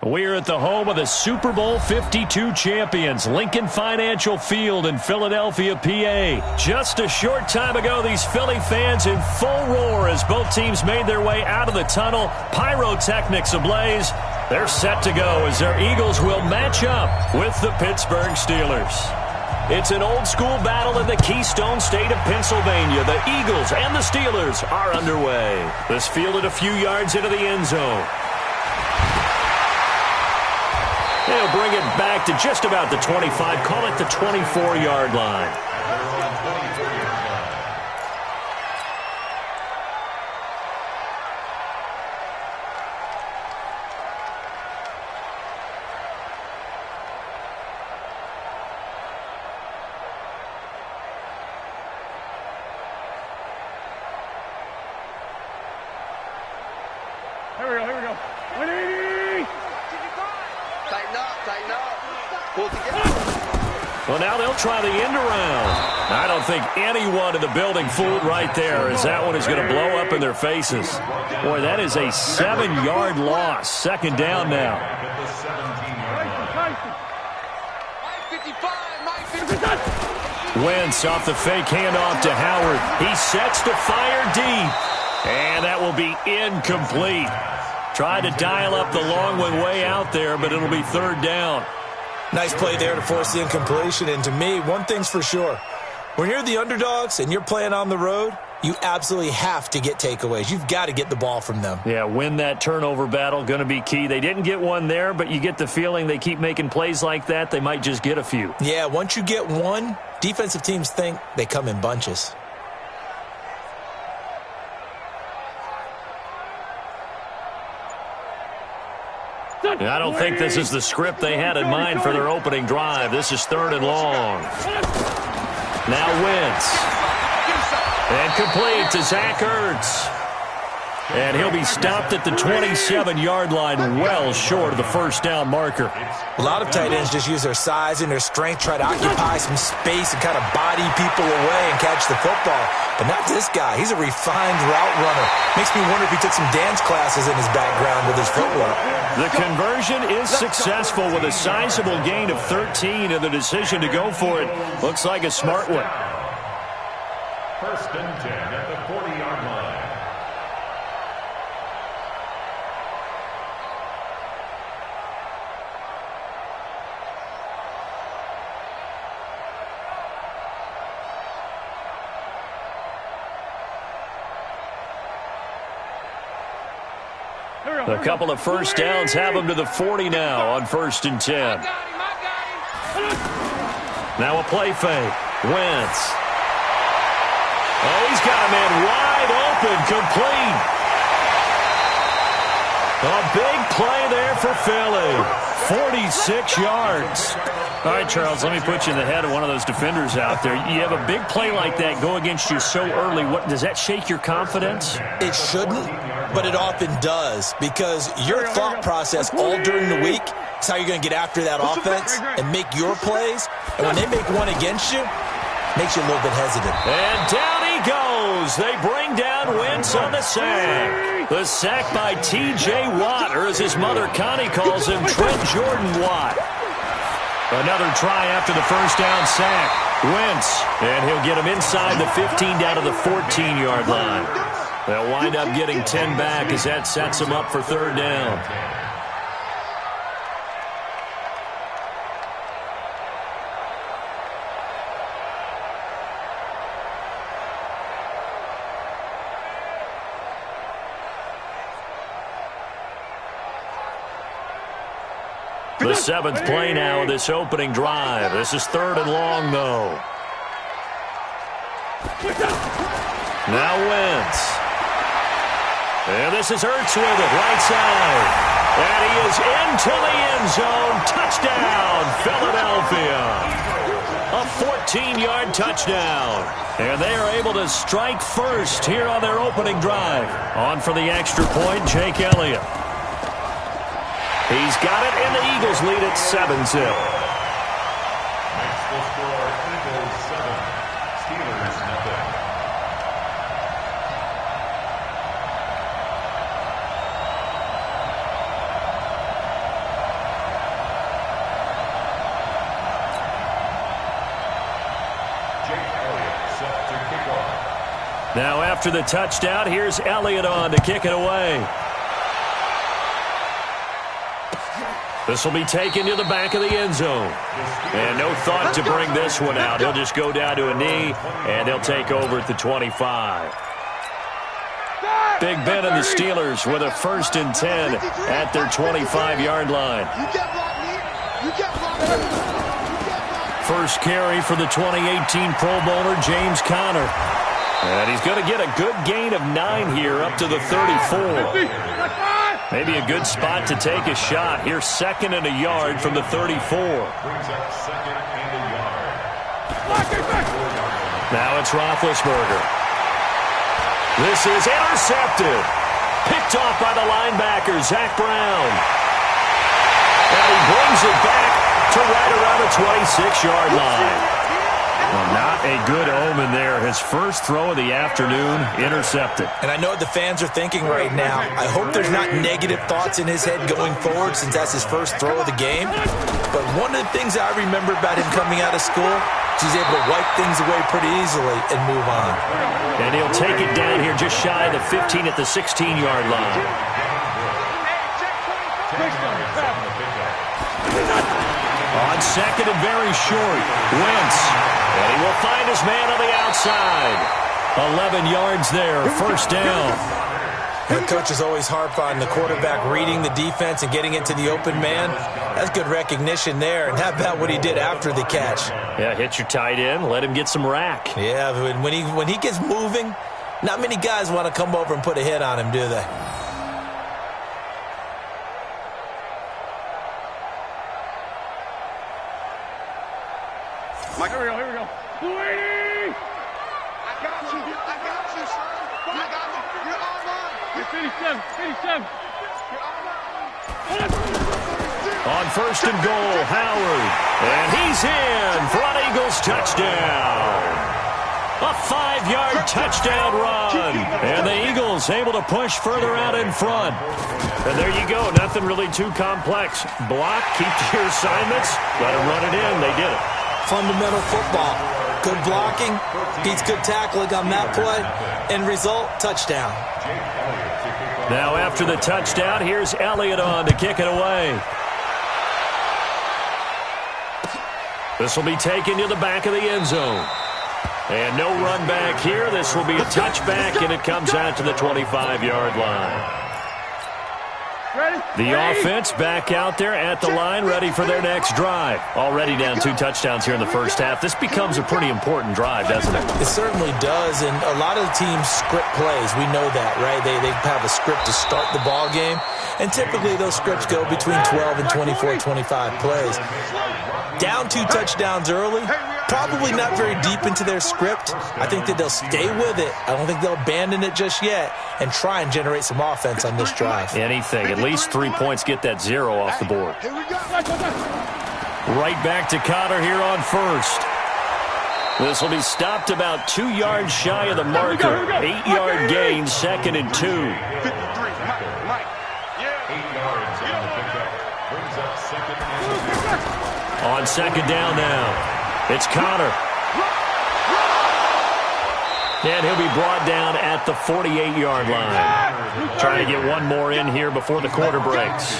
We're at the home of the Super Bowl 52 champions, Lincoln Financial Field in Philadelphia, PA. Just a short time ago, these Philly fans in full roar as both teams made their way out of the tunnel. Pyrotechnics ablaze. They're set to go as their Eagles will match up with the Pittsburgh Steelers. It's an old-school battle in the Keystone State of Pennsylvania. The Eagles and the Steelers are underway. This fielded a few yards into the end zone. They'll bring it back to just about the 25. Call it the 24-yard line. Here we go. 180! Tighten up. Pull together. Well, now they'll try the end around. I don't think anyone in the building fooled right there, as that one is going to blow up in their faces. Boy, that is a 7-yard loss. Second down now. Wentz off the fake handoff to Howard. He sets to fire deep. And that will be incomplete. Tried to dial up the long one way out there, but it'll be third down. Nice play there to force the incompletion. And to me, one thing's for sure. When you're the underdogs and you're playing on the road, you absolutely have to get takeaways. You've got to get the ball from them. Yeah, win that turnover battle, going to be key. They didn't get one there, but you get the feeling they keep making plays like that, they might just get a few. Yeah, once you get one, defensive teams think they come in bunches. I don't think this is the script they had in mind for their opening drive. This is third and long. Now Wentz. And complete to Zach Ertz. And he'll be stopped at the 27-yard line, well short of the first down marker. A lot of tight ends just use their size and their strength, try to occupy some space and kind of body people away and catch the football. But not this guy. He's a refined route runner. Makes me wonder if he took some dance classes in his background with his footwork. The conversion is successful with a sizable gain of 13, and the decision to go for it looks like a smart one. First and 10 at the 40-yard line. A couple of first downs have them to the 40 now on first and 10. Now a play fake. Wentz. Oh, he's got a man wide open, complete. A big play there for Philly. 46 yards. All right, Charles, let me put you in the head of one of those defenders out there. You have a big play like that go against you so early. What does that shake your confidence? It shouldn't, but it often does, because your thought process all during the week is how you're going to get after that offense and make your plays. And when they make one against you, it makes you a little bit hesitant. And down he goes. They bring down Wentz on the sack. The sack by T.J. Watt, or as his mother Connie calls him, Trent Jordan Watt. Another try after the first down sack. Wentz, and he'll get him inside the 15 down to the 14-yard line. They'll wind up getting 10 back as that sets them up for third down. The seventh play now of this opening drive. This is third and long, though. Now Wentz. And this is Ertz with it, right side. And he is into the end zone. Touchdown, Philadelphia. A 14-yard touchdown. And they are able to strike first here on their opening drive. On for the extra point, Jake Elliott. He's got it, and the Eagles lead at 7-0. Next will score Eagles 7, Steelers nothing. Now after the touchdown, here's Elliott on to kick it away. This will be taken to the back of the end zone. And no thought to bring this one out. He'll just go down to a knee, and they'll take over at the 25. Big Ben and the Steelers with a 1st and 10 at their 25-yard line. First carry for the 2018 Pro Bowler, James Conner. And he's going to get a good gain of 9 here up to the 34. Maybe a good spot to take a shot. Here's 2nd and a yard from the 34. Now it's Roethlisberger. This is intercepted. Picked off by the linebacker, Zach Brown. And he brings it back to right around the 26-yard line. Well, not a good omen there. His first throw of the afternoon intercepted. And I know what the fans are thinking right now. I hope there's not negative thoughts in his head going forward since that's his first throw of the game. But one of the things I remember about him coming out of school is he's able to wipe things away pretty easily and move on. And he'll take it down here just shy of the 15 at the 16-yard line. On 2nd and very short, Wentz. And he will find his man on the outside. 11 yards there, 1st down. The coaches always harp on the quarterback reading the defense and getting into the open man. That's good recognition there. And how about what he did after the catch? Yeah, hit your tight end, let him get some rack. Yeah, when he gets moving, not many guys want to come over and put a hit on him, do they? Mike, here we go. 280! I got you, son. I got you. You're on line. 57. On 1st and goal, Howard. And he's in for an Eagles touchdown. A 5-yard touchdown run. And the Eagles able to push further out in front. And there you go. Nothing really too complex. Block, keep to your assignments, let them run it in. They did it. Fundamental football. Good blocking, beats good tackling on that play. End result, touchdown. Now after the touchdown, here's Elliott on to kick it away. This will be taken to the back of the end zone. And no run back here. This will be a touchback, and it comes out to the 25-yard line. The offense back out there at the line, ready for their next drive. Already down 2 touchdowns here in the first half. This becomes a pretty important drive, doesn't it? It certainly does, and a lot of teams script plays. We know that, right? They have a script to start the ball game, and typically those scripts go between 12 and 24, 25 plays. Down 2 touchdowns early, probably not very deep into their script. I think that they'll stay with it. I don't think they'll abandon it just yet and try and generate some offense on this drive. Anything. At least 3 points, get that 0 off the board. Right back to Conner here on 1st. This will be stopped about 2 yards shy of the marker. 8-yard gain, 2nd and 2. 8 yards on the pickup. Brings up 2nd and 2. On 2nd down now, it's Conner. And he'll be brought down at the 48-yard line. Trying to get one more in here before the quarter breaks.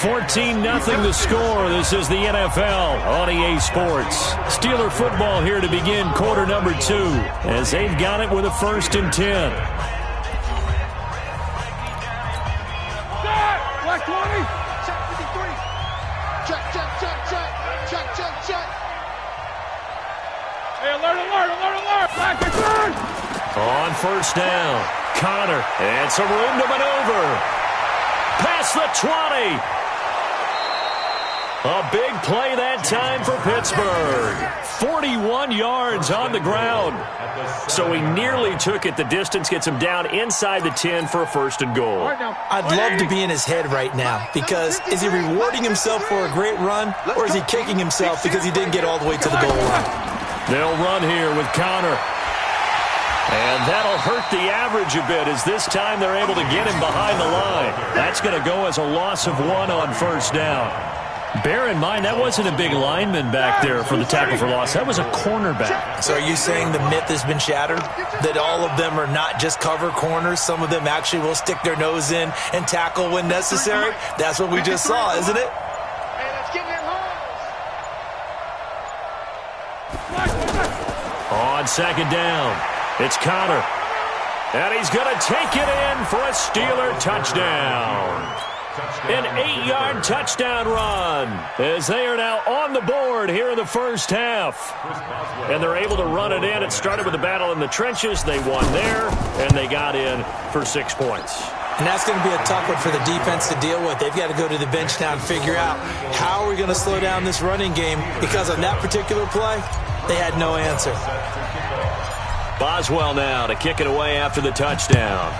14-0 the score. This is the NFL on EA Sports. Steeler football here to begin quarter number 2 as they've got it with a 1st and 10. Black 20! Check 53. Check. Hey, alert! Black return! On 1st down, Conner, and some room to maneuver. Past the 20. A big play that time for Pittsburgh. 41 yards on the ground. So he nearly took it the distance, gets him down inside the 10 for a 1st and goal. I'd love to be in his head right now because is he rewarding himself for a great run or is he kicking himself because he didn't get all the way to the goal line? They'll run here with Conner. And that'll hurt the average a bit as this time they're able to get him behind the line. That's going to go as a loss of 1 on 1st down. Bear in mind, that wasn't a big lineman back there for the tackle for loss. That was a cornerback. So are you saying the myth has been shattered? That all of them are not just cover corners? Some of them actually will stick their nose in and tackle when necessary? That's what we just saw, isn't it? Hey, let's get in their holes. On second down, it's Connor. And he's going to take it in for a Steeler touchdown. An 8-yard touchdown run as they are now on the board here in the first half. And they're able to run it in. It started with a battle in the trenches. They won there, and they got in for 6 points. And that's going to be a tough one for the defense to deal with. They've got to go to the bench now and figure out how are we going to slow down this running game, because on that particular play, they had no answer. Boswell now to kick it away after the touchdown.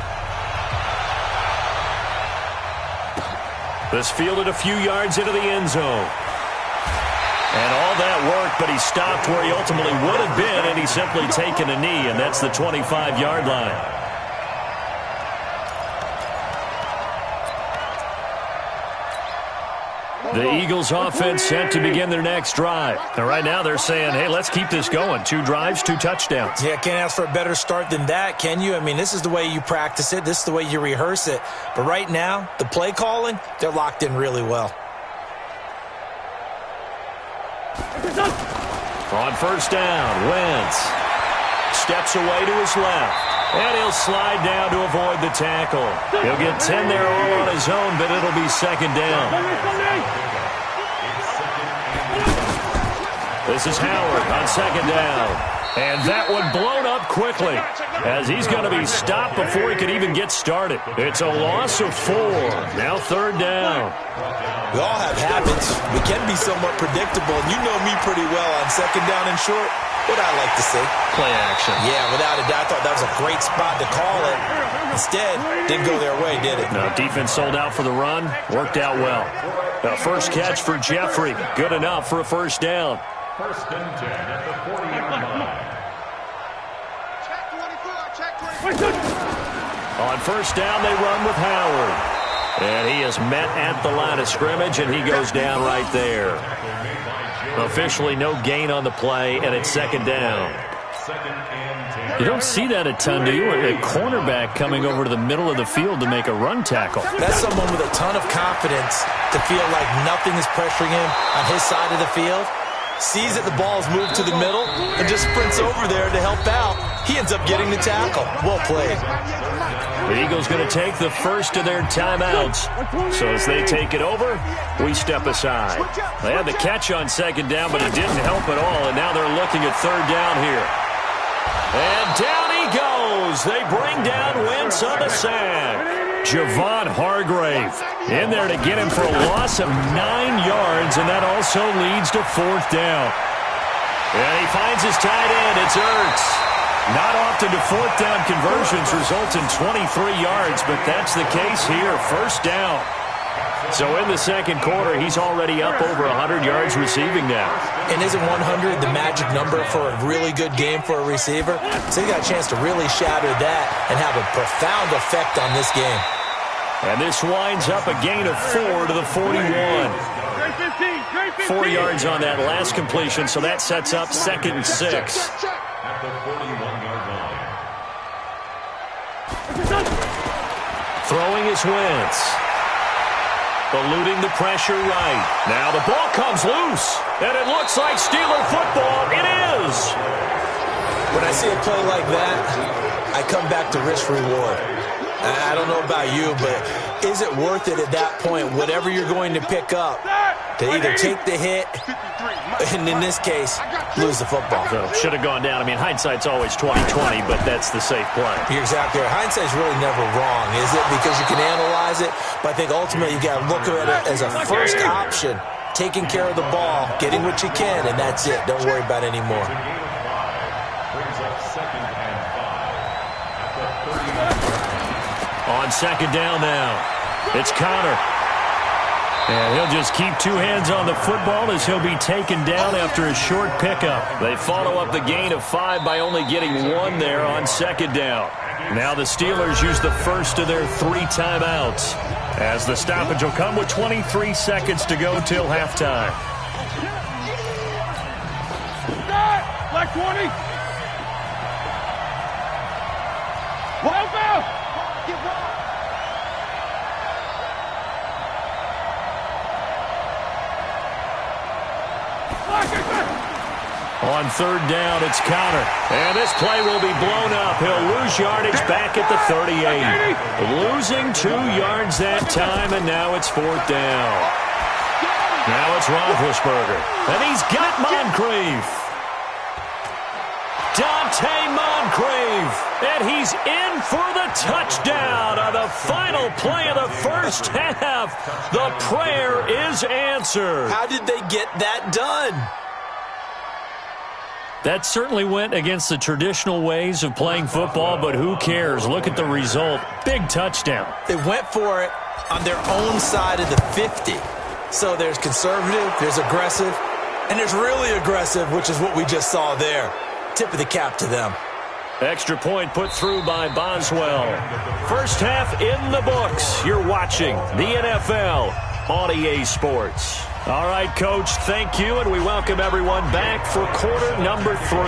This fielded a few yards into the end zone. And all that work, but he stopped where he ultimately would have been, and he's simply taken a knee, and that's the 25-yard line. The Eagles offense set to begin their next drive. And right now they're saying, hey, let's keep this going. 2 drives, 2 touchdowns. Yeah, can't ask for a better start than that, can you? I mean, this is the way you practice it. This is the way you rehearse it. But right now, the play calling, they're locked in really well. On first down, Wentz steps away to his left. And he'll slide down to avoid the tackle. He'll get 10 there all on his own, but it'll be second down. This is Howard on second down. And that one blown up quickly as he's going to be stopped before he could even get started. It's a loss of 4. Now third down. We all have habits. We can be somewhat predictable, and you know me pretty well on second down and short. What I like to see. Play action. Yeah, without a doubt. I thought that was a great spot to call it. Instead, didn't go their way, did it? No, defense sold out for the run. Worked out well. The first catch for Jeffrey. Good enough for a first down. First and 10 at the 40-yard line. Check 24, check 24. On first down, they run with Howard. And he is met at the line of scrimmage, and he goes down right there. Officially no gain on the play, and it's second down. You don't see that a ton, do you? A cornerback coming over to the middle of the field to make a run tackle. That's someone with a ton of confidence to feel like nothing is pressuring him on his side of the field. Sees that the ball is moved to the middle and just sprints over there to help out. He ends up getting the tackle. Well played. The Eagles going to take the first of their timeouts. So as they take it over, we step aside. They had the catch on second down, but it didn't help at all, and now they're looking at third down here. And down he goes. They bring down Wentz on the sack. Javon Hargrave in there to get him for a loss of 9 yards, and that also leads to fourth down. And he finds his tight end. It's Ertz. Not often do fourth down conversions result in 23 yards, but that's the case here. First down. So in the second quarter, he's already up over 100 yards receiving now. And isn't 100 the magic number for a really good game for a receiver? So he got a chance to really shatter that and have a profound effect on this game. And this winds up a gain of 4 to the 41. 4 yards on that last completion, so that sets up second and 6. At the 41-yard line. Throwing is Wentz. Eluding the pressure right. Now the ball comes loose, and it looks like Steeler football. It is. When I see a play like that, I come back to risk-reward. I don't know about you, but is it worth it at that point, whatever you're going to pick up, to either take the hit, and in this case, lose the football? So should have gone down. I mean, hindsight's always 20/20, but that's the safe play. You're exactly right. Hindsight's really never wrong, is it? Because you can analyze it, but I think ultimately you got to look at it as a first option, taking care of the ball, getting what you can, and that's it. Don't worry about it anymore. Brings up second and 5 at the 30-yard line. On second down now, it's Connor. And he'll just keep 2 hands on the football as he'll be taken down after a short pickup. They follow up the gain of 5 by only getting 1 there on second down. Now the Steelers use the first of their 3 timeouts, as the stoppage will come with 23 seconds to go till halftime. Black 20. Well, foul. On 3rd down, it's Connor. And this play will be blown up. He'll lose yardage back at the 38. Losing 2 yards that time, and now it's 4th down. Now it's Roethlisberger. And he's got Moncrief. Dante Moncrief. And he's in for the touchdown on the final play of the first half. The prayer is answered. How did they get that done? That certainly went against the traditional ways of playing football, but who cares? Look at the result. Big touchdown. They went for it on their own side of the 50. So there's conservative, there's aggressive, and there's really aggressive, which is what we just saw there. Tip of the cap to them. Extra point put through by Boswell. First half in the books. You're watching the NFL on EA Sports. All right, Coach, thank you, and we welcome everyone back for quarter number 3.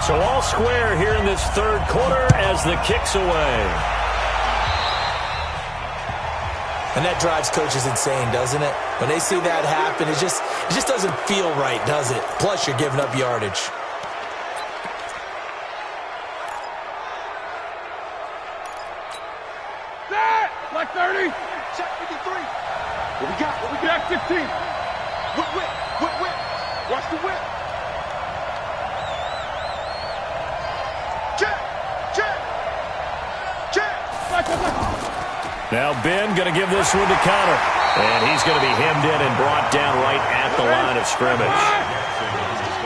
So all square here in this 3rd quarter as the kick's away. And that drives coaches insane, doesn't it? When they see that happen, it just doesn't feel right, does it? Plus, you're giving up yardage. Black 30. Check 53. What we got? What we Black got? 15. Whip. Watch the whip. Check. Now Ben going to give this one to Connor. And he's going to be hemmed in and brought down right at the line of scrimmage.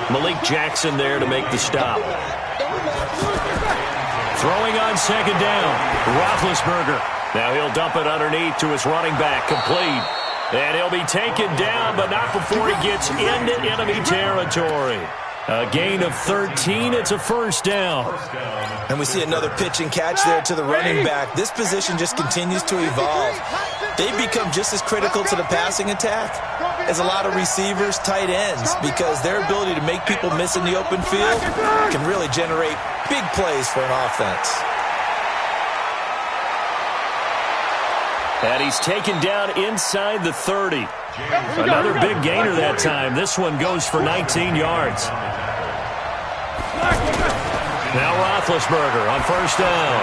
Malik Jackson there to make the stop. Throwing on 2nd down. Roethlisberger. Now he'll dump it underneath to his running back. Complete. And he'll be taken down, but not before he gets into enemy territory. A gain of 13. It's a 1st down. And we see another pitch and catch there to the running back. This position just continues to evolve. They become just as critical to the passing attack as a lot of receivers, tight ends, because their ability to make people miss in the open field can really generate big plays for an offense. And he's taken down inside the 30. Another big gainer that time. This one goes for 19 yards. Now Roethlisberger on 1st down.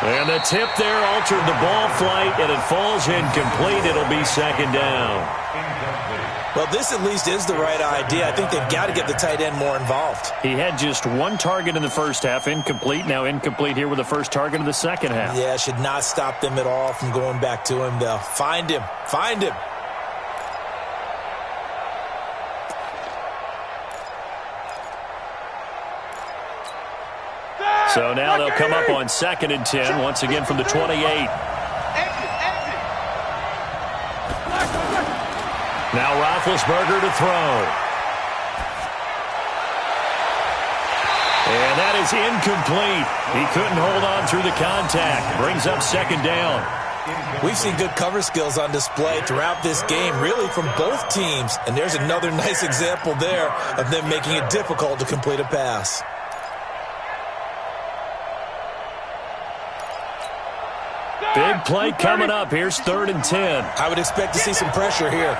And the tip there altered the ball flight, and it falls incomplete. It'll be 2nd down. Well, this at least is the right idea. I think they've got to get the tight end more involved. He had just 1 target in the first half, incomplete. Now incomplete here with the first target of the second half. Yeah, should not stop them at all from going back to him, though. Find him. So now they'll come up on 2nd and 10, once again from the 28. Now Roethlisberger to throw. And that is incomplete. He couldn't hold on through the contact. Brings up 2nd down. We've seen good cover skills on display throughout this game, really from both teams. And there's another nice example there of them making it difficult to complete a pass. Big play coming up. Here's 3rd and 10. I would expect to see some pressure here.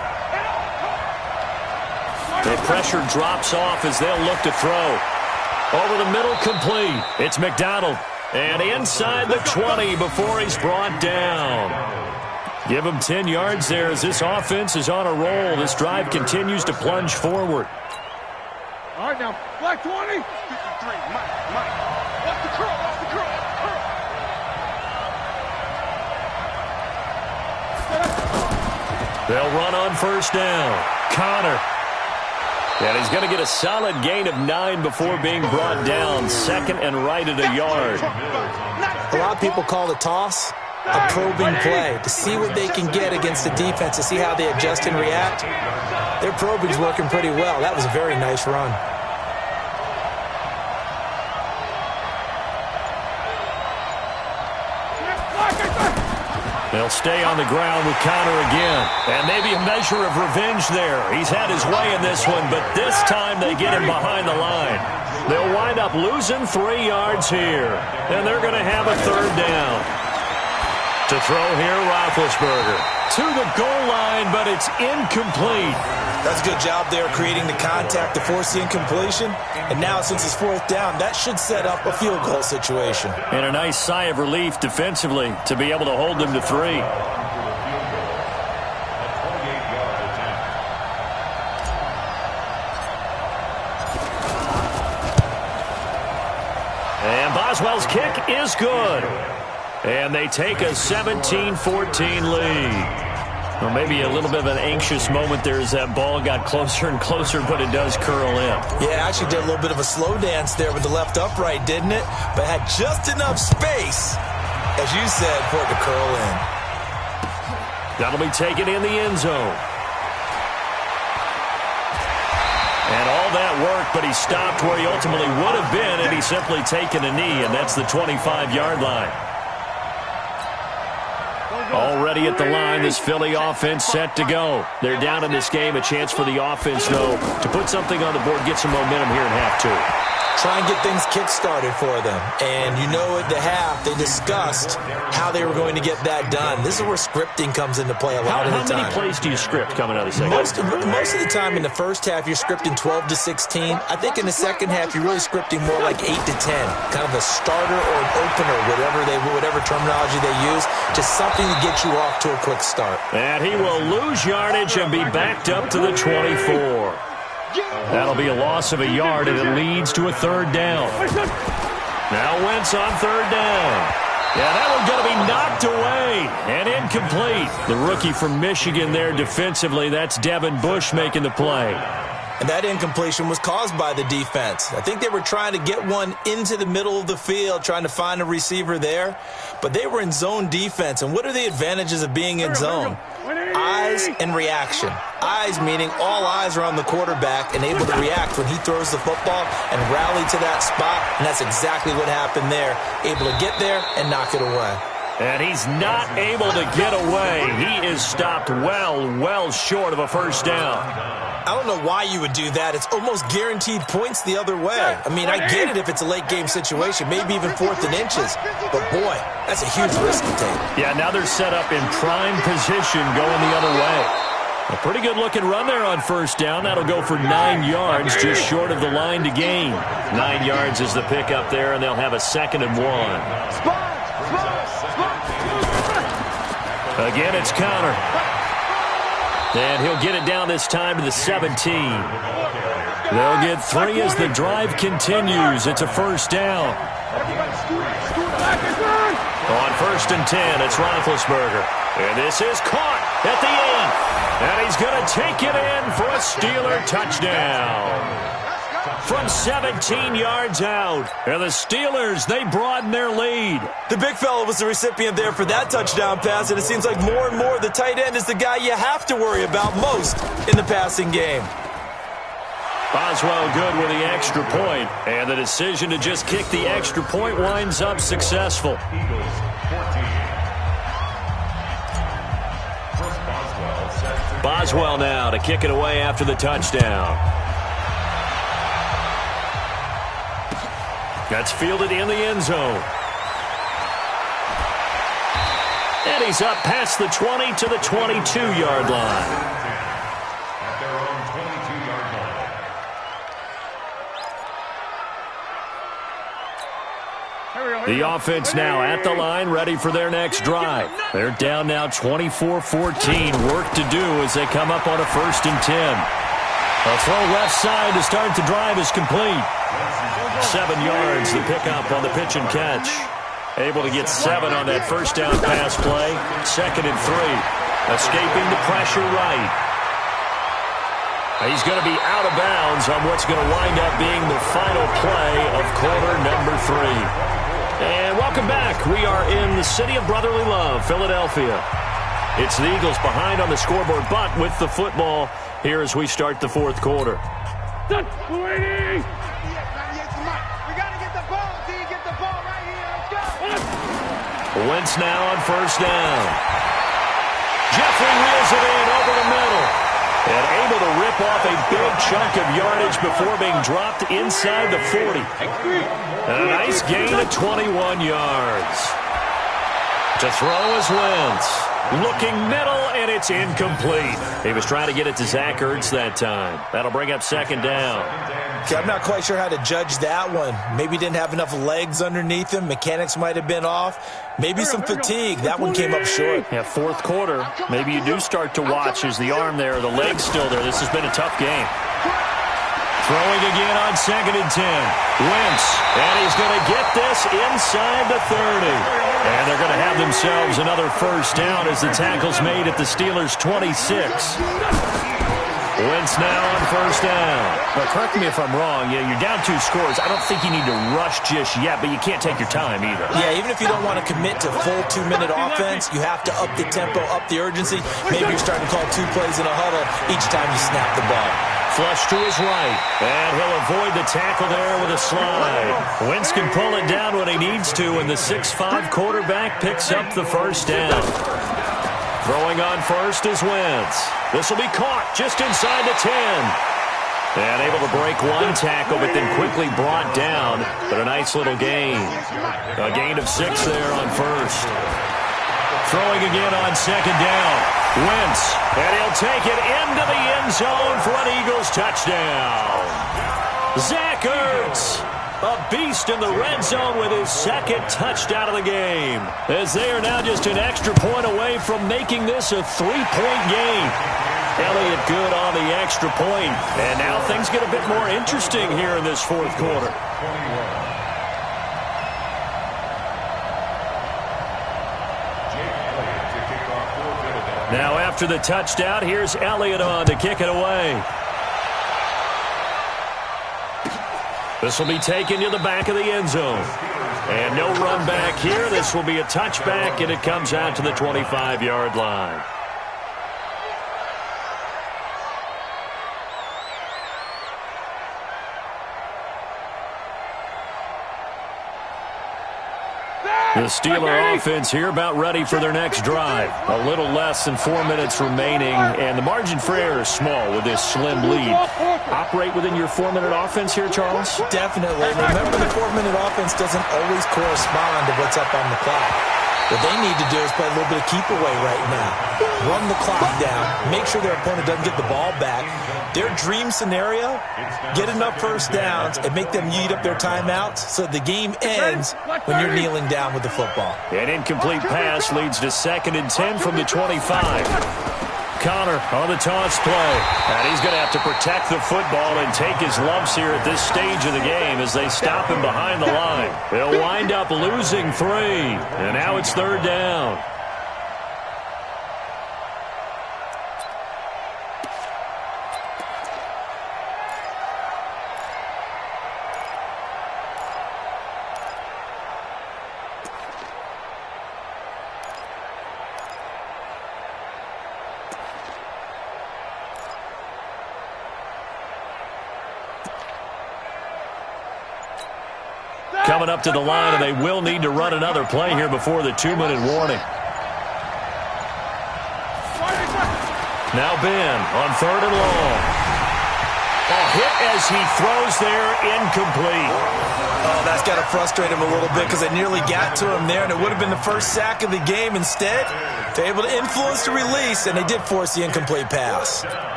The pressure drops off as they'll look to throw. Over the middle, complete. It's McDonald. And inside the 20 before he's brought down. Give him 10 yards there as this offense is on a roll. This drive continues to plunge forward. All right, now, Black 20. 53. Mike. Off the curl. They'll run on 1st down. Connor. And he's going to get a solid gain of 9 before being brought down. 2nd and right at a yard. A lot of people call the toss a probing play to see what they can get against the defense, to see how they adjust and react. Their probing's working pretty well. That was a very nice run. They'll stay on the ground with Connor again. And maybe a measure of revenge there. He's had his way in this one, but this time they get him behind the line. They'll wind up losing 3 yards here. And they're going to have a 3rd down. To throw here, Roethlisberger. To the goal line, but it's incomplete. That's a good job there creating the contact to force the incompletion. And now, since it's 4th down, that should set up a field goal situation. And a nice sigh of relief defensively to be able to hold them to 3. And Boswell's kick is good. And they take a 17-14 lead. Well, maybe a little bit of an anxious moment there as that ball got closer and closer, but it does curl in. Yeah, actually did a little bit of a slow dance there with the left upright, didn't it? But had just enough space, as you said, for it to curl in. That'll be taken in the end zone. And all that work, but he stopped where he ultimately would have been, and he's simply taken a knee, and that's the 25-yard line. Already at the line, this Philly offense set to go. They're down in this game. A chance for the offense, though, to put something on the board, get some momentum here in half 2. Try and get things kick-started for them. And you know at the half, they discussed how they were going to get that done. This is where scripting comes into play a lot of the time. How many plays do you script coming out of the second half? Most of the time in the first half, you're scripting 12 to 16. I think in the second half, you're really scripting more like 8 to 10. Kind of a starter or an opener, whatever terminology they use. Just something to get you off to a quick start. And he will lose yardage and be backed up to the 24. That'll be a loss of a yard, and it leads to a 3rd down. Now Wentz on 3rd down. Yeah, that one's going to be knocked away and incomplete. The rookie from Michigan there defensively. That's Devin Bush making the play. And that incompletion was caused by the defense. I think they were trying to get one into the middle of the field, trying to find a receiver there. But they were in zone defense. And what are the advantages of being in zone? Eyes and reaction. Eyes meaning all eyes are on the quarterback and able to react when he throws the football and rally to that spot. And that's exactly what happened there. Able to get there and knock it away. And he's not able to get away. He is stopped well short of a 1st down. I don't know why you would do that. It's almost guaranteed points the other way. I mean, I get it if it's a late game situation, maybe even 4th and inches. But, boy, that's a huge risk to take. Yeah, now they're set up in prime position going the other way. A pretty good-looking run there on 1st down. That'll go for 9 yards, just short of the line to gain. 9 yards is the pickup there, and they'll have a 2nd and 1. Again, it's Connor. And he'll get it down this time to the 17. They'll get 3 as the drive continues. It's a 1st down. On 1st and 10, it's Roethlisberger. And this is caught at the end. And he's going to take it in for a Steeler touchdown. From 17 yards out. And the Steelers, they broaden their lead. The big fella was the recipient there for that touchdown pass, and it seems like more and more the tight end is the guy you have to worry about most in the passing game. Boswell good with the extra point, and the decision to just kick the extra point winds up successful. Boswell now to kick it away after the touchdown. That's fielded in the end zone. And he's up past the 20 to the 22-yard line. At their own 22-yard line. The offense now at the line, ready for their next drive. They're down now 24-14. Work to do as they come up on a 1st and 10. A throw left side to start the drive is complete. 7 yards, the pickup on the pitch and catch. Able to get 7 on that 1st down pass play. 2nd and 3. Escaping the pressure right. He's going to be out of bounds on what's going to wind up being the final play of quarter number 3. And welcome back. We are in the city of brotherly love, Philadelphia. It's the Eagles behind on the scoreboard, but with the football here as we start the 4th quarter. Wentz now on 1st down. Jeffrey reels it in over the middle. And able to rip off a big chunk of yardage before being dropped inside the 40. And a nice gain of 21 yards. To throw is Wentz. Looking middle, and it's incomplete. He was trying to get it to Zach Ertz that time. That'll bring up second down. Okay, I'm not quite sure how to judge that one. Maybe didn't have enough legs underneath him. Mechanics might have been off. Maybe some fatigue. That one came up short. Yeah, fourth quarter. Maybe you do start to watch as the arm there, the leg's still there. This has been a tough game. Throwing again on 2nd and 10. Wentz, and he's going to get this inside the 30. And they're going to have themselves another first down as the tackle's made at the Steelers' 26. Wentz now on first down. But correct me if I'm wrong. Yeah, you're down 2 scores. I don't think you need to rush just yet, but you can't take your time either. Yeah, even if you don't want to commit to full 2-minute offense, you have to up the tempo, up the urgency. Maybe you're starting to call 2 plays in a huddle each time you snap the ball. Flush to his right, and he'll avoid the tackle there with a slide. Wentz can pull it down when he needs to, and the 6'5" quarterback picks up the first down. Throwing on first is Wentz. This will be caught just inside the 10. And able to break one tackle, but then quickly brought down. But a nice little gain. A gain of 6 there on first. Throwing again on second down. Wentz, and he'll take it into the end zone for an Eagles touchdown. Zach Ertz, a beast in the red zone with his 2nd touchdown of the game. As they are now just an extra point away from making this a 3-point game. Elliott good on the extra point. And now things get a bit more interesting here in this fourth quarter. Now after the touchdown, here's Elliott on to kick it away. This will be taken to the back of the end zone. And no run back here. This will be a touchback, and it comes out to the 25-yard line. The Steeler offense here about ready for their next drive. A little less than 4 minutes remaining, and the margin for error is small with this slim lead. Operate within your 4-minute offense here, Charles? Definitely. Remember, the 4-minute offense doesn't always correspond to what's up on the clock. What they need to do is play a little bit of keep away right now. Run the clock down. Make sure their opponent doesn't get the ball back. Their dream scenario, get enough first downs and make them eat up their timeouts so the game ends when you're kneeling down with the football. An incomplete pass leads to 2nd and 10 from the 25. Connor on the toss play. And he's going to have to protect the football and take his lumps here at this stage of the game as they stop him behind the line. They'll wind up losing 3. And now it's 3rd down. Coming up to the line, and they will need to run another play here before the 2-minute warning. Now Ben on 3rd and long. A hit as he throws there, incomplete. Oh, that's got to frustrate him a little bit because they nearly got to him there, and it would have been the first sack of the game. Instead, they're able to influence the release, and they did force the incomplete pass.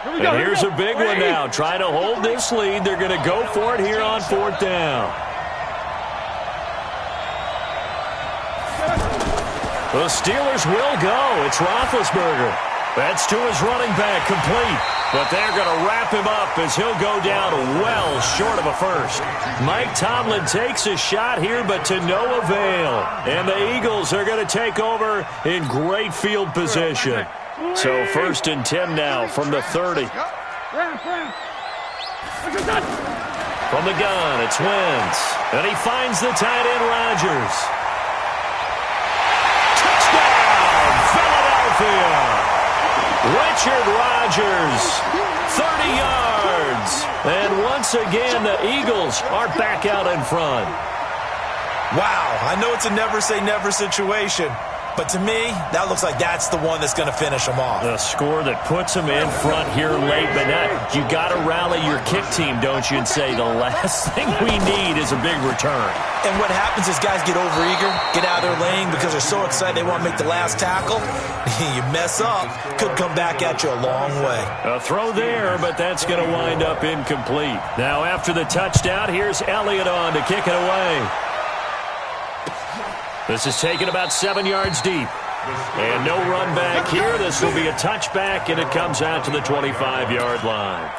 And here's a big one now. Trying to hold this lead. They're going to go for it here on 4th down. The Steelers will go. It's Roethlisberger. That's to his running back, complete. But they're going to wrap him up as he'll go down well short of a first. Mike Tomlin takes a shot here, but to no avail. And the Eagles are going to take over in great field position. So 1st and 10 now from the 30. From the gun, it's Wentz. And he finds the tight end, Rodgers. Touchdown, Philadelphia! Richard Rodgers, 30 yards. And once again, the Eagles are back out in front. Wow, I know it's a never-say-never situation, but to me, that looks like that's the one that's going to finish them off. The score that puts them in front here late, but now you got to rally your kick team, don't you, and say the last thing we need is a big return. And what happens is guys get overeager, get out of their lane because they're so excited they want to make the last tackle. You mess up, could come back at you a long way. A throw there, but that's going to wind up incomplete. Now after the touchdown, here's Elliott on to kick it away. This is taken about 7 yards deep. And no run back here. This will be a touchback, and it comes out to the 25-yard line.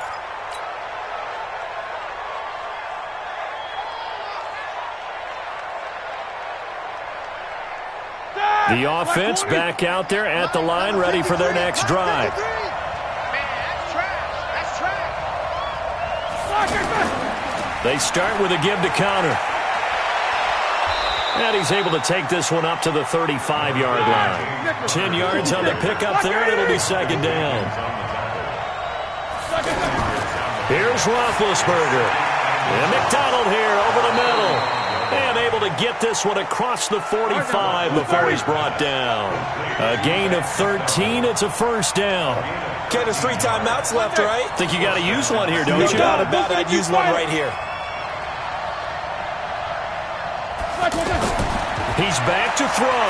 The offense back out there at the line, ready for their next drive. They start with a give to Connor. And he's able to take this one up to the 35-yard line. 10 yards on the pickup there, and it'll be second down. Here's Roethlisberger. And McDonald here over the middle. And able to get this one across the 45 before he's brought down. A gain of 13. It's a first down. Okay, there's 3 timeouts left, right? Think you got to use one here, don't you? No doubt about it. I'd use one right here. He's back to throw.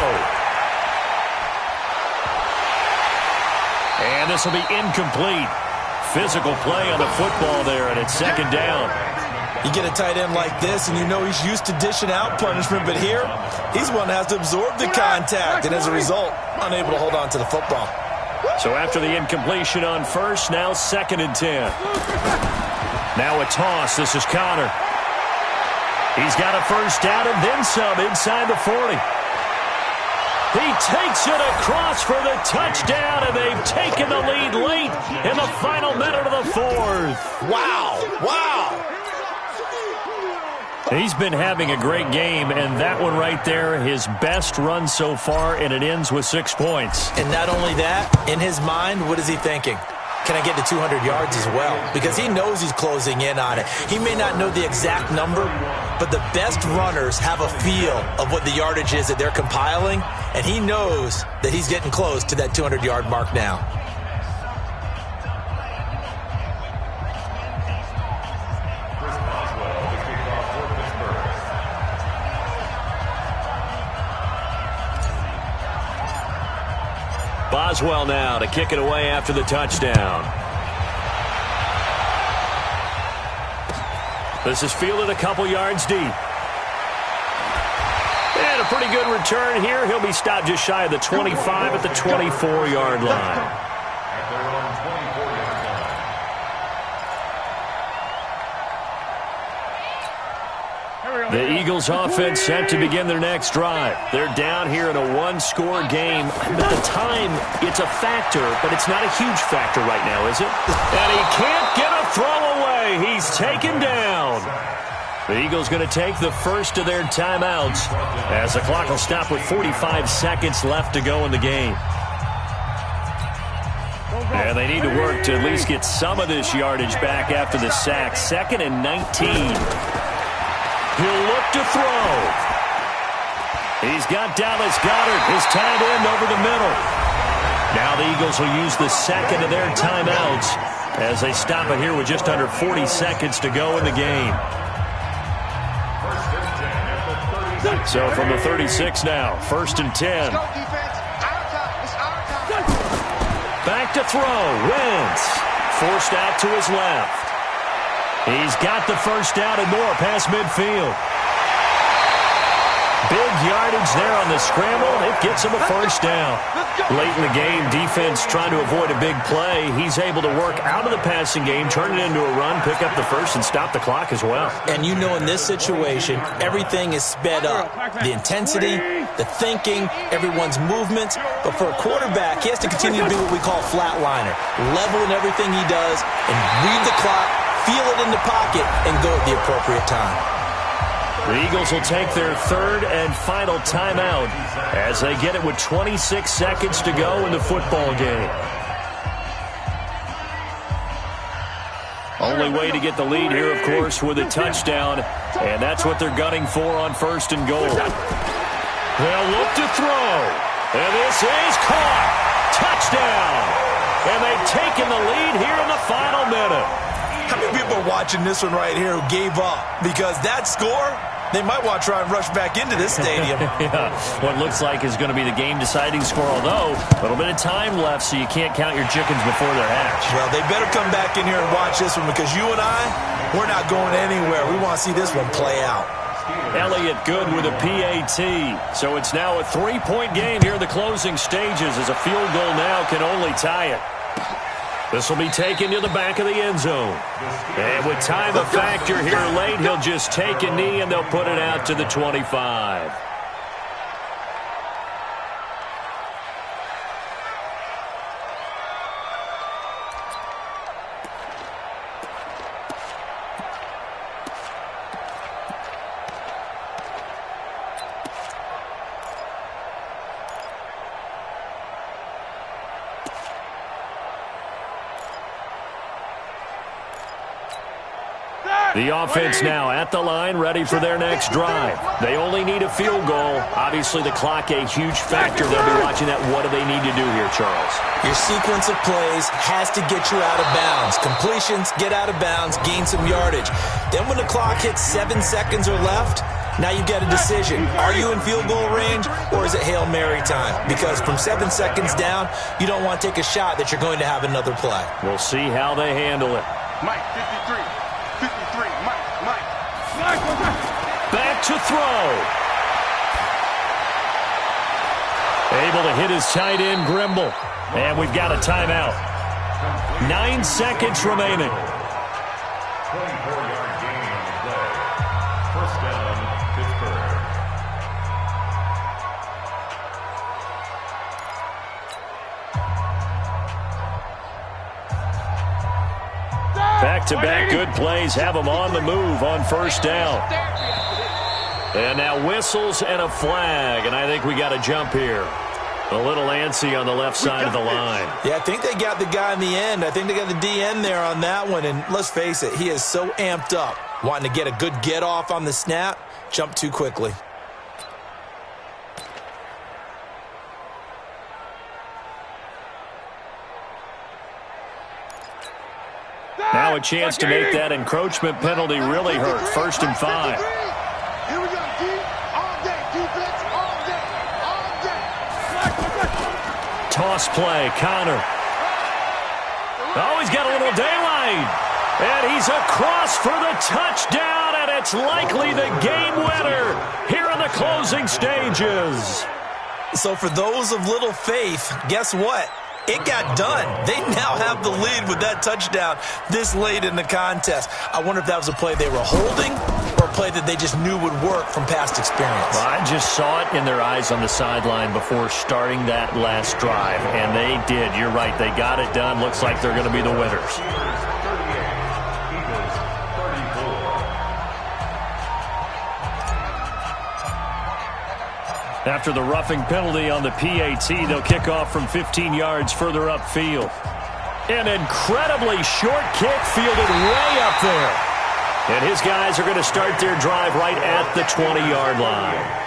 And this will be incomplete. Physical play on the football there, and it's second down. You get a tight end like this, and you know he's used to dishing out punishment, but here, he's one that has to absorb the contact, and as a result, unable to hold on to the football. So after the incompletion on first, now second and 10. Now a toss. This is Connor. He's got a first down and then some inside the 40. He takes it across for the touchdown, and they've taken the lead late in the final minute of the fourth. Wow. Wow. He's been having a great game, and that one right there, his best run so far, and it ends with 6 points. And not only that, in his mind, what is he thinking? Can I get to 200 yards as well? Because he knows he's closing in on it. He may not know the exact number, but the best runners have a feel of what the yardage is that they're compiling, and he knows that he's getting close to that 200-yard mark now. Boswell now to kick it away after the touchdown. This is fielded a couple yards deep. And a pretty good return here. He'll be stopped just shy of the 25 at the 24-yard line. The Eagles offense set to begin their next drive. They're down here in a one-score game. At the time, it's a factor, but it's not a huge factor right now, is it? And he can't get a throw away. He's taken down. The Eagles going to take the first of their timeouts as the clock will stop with 45 seconds left to go in the game. And they need to work to at least get some of this yardage back after the sack. 2nd and 19. He'll look to throw. He's got Dallas Goedert, his tight end, over the middle. Now the Eagles will use the second of their timeouts as they stop it here with just under 40 seconds to go in the game. So from the 36 now, 1st and 10. Back to throw. Wentz forced out to his left. He's got the first down and more past midfield. Big yardage there on the scramble. It gets him a first down. Late in the game, defense trying to avoid a big play. He's able to work out of the passing game, turn it into a run, pick up the first, and stop the clock as well. And you know in this situation, everything is sped up. The intensity, the thinking, everyone's movements. But for a quarterback, he has to continue to be what we call a flatliner. Level in everything he does and read the clock, feel it in the pocket, and go at the appropriate time. The Eagles will take their third and final timeout as they get it with 26 seconds to go in the football game. Only way to get the lead here, of course, with a touchdown, and that's what they're gunning for on 1st and goal. They'll look to throw, and this is caught. Touchdown! And they've taken the lead here in the final minute. How many people are watching this one right here who gave up? Because that score, they might want to try and rush back into this stadium. Yeah, what looks like is going to be the game-deciding score, although a little bit of time left, so you can't count your chickens before they're hatched. Well, they better come back in here and watch this one, because you and I, we're not going anywhere. We want to see this one play out. Elliott good with a PAT. So it's now a 3-point game here in the closing stages, as a field goal now can only tie it. This will be taken to the back of the end zone. And with time a factor here late, he'll just take a knee and they'll put it out to the 25. The offense now at the line, ready for their next drive. They only need a field goal. Obviously, the clock a huge factor. They'll be watching that. What do they need to do here, Charles? Your sequence of plays has to get you out of bounds. Completions, get out of bounds, gain some yardage. Then when the clock hits 7 seconds or left, now you get a decision. Are you in field goal range, or is it Hail Mary time? Because from 7 seconds down, you don't want to take a shot that you're going to have another play. We'll see how they handle it. Mike, 53. 53, Mike. Back to throw. Able to hit his tight end, Grimble. And we've got a timeout. 9 seconds remaining. 24-yard gain on the play. First down, Pittsburgh. Back-to-back good plays have them on the move on first down. And now whistles and a flag, and I think we got a jump here. A little antsy on the left side of the line. Yeah, I think they got the guy in the end. I think they got the DN there on that one, and let's face it, he is so amped up, wanting to get a good get-off on the snap, jump too quickly. Now a chance to make that encroachment penalty really hurt. 1st and 5. Here we go, D. All day, defense, all day, all day. Toss play, Connor. Oh, he's got a little daylight. And he's across for the touchdown, and it's likely the game winner here in the closing stages. So for those of little faith, guess what? It got done. They now have the lead with that touchdown this late in the contest. I wonder if that was a play they were holding or a play that they just knew would work from past experience. Well, I just saw it in their eyes on the sideline before starting that last drive, and they did. You're right. They got it done. Looks like they're going to be the winners. After the roughing penalty on the PAT, they'll kick off from 15 yards further upfield. An incredibly short kick fielded way up there. And his guys are going to start their drive right at the 20-yard line.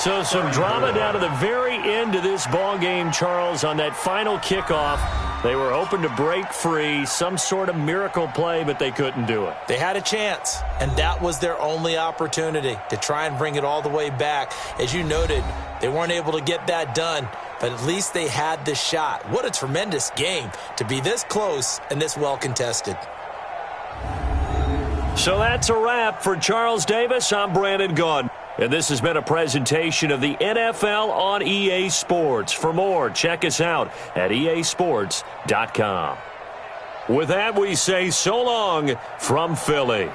So some drama down to the very end of this ball game, Charles, on that final kickoff. They were hoping to break free, some sort of miracle play, but they couldn't do it. They had a chance, and that was their only opportunity to try and bring it all the way back. As you noted, they weren't able to get that done, but at least they had the shot. What a tremendous game to be this close and this well contested. So that's a wrap for Charles Davis. I'm Brandon Gaudin. And this has been a presentation of the NFL on EA Sports. For more, check us out at easports.com. With that, we say so long from Philly.